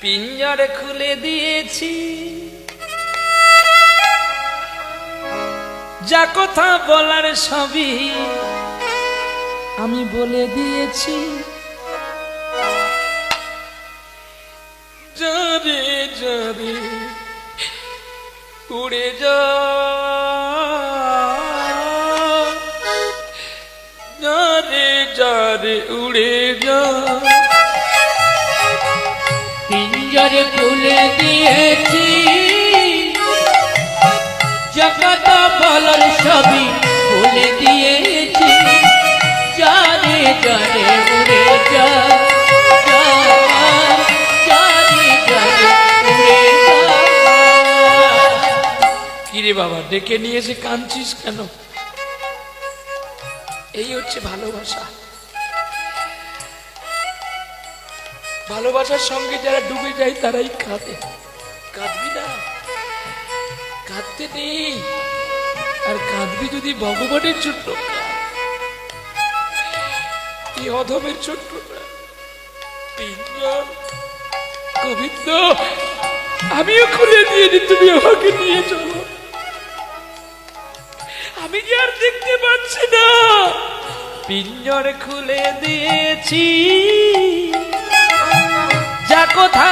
পিঞ্জর খুলে দিয়েছি, যা কথা বলার সবই আমি বলে দিয়েছি। যারে যারে উড়ে যা, যারে যারে উড়ে যা। পিঞ্জর খুলে দিয়েছি, জগত বলার সবই বলে দিয়েছি। যারে যারে উড়ে যা, যারে যারে উড়ে যা। কিরে বাবা ডেকে নিয়ে এসে কাঁদছিস কেন? এই হচ্ছে ভালোবাসা। ভালোবাসার সঙ্গে যারা ডুবে যায় তারাই কাঁদে। কাঁদবি না, কাঁদতে নেই। আর কাঁদবি যদি ভগবানের জন্য, এই অধমের জন্য। পিঞ্জর গোবিন্দ, আমিও খুলে দিয়েছি, তুমি আমাকে নিয়ে চলো। আমি কি আর দেখতে পাচ্ছি না? পিঞ্জর খুলে দিয়েছি, যা কথা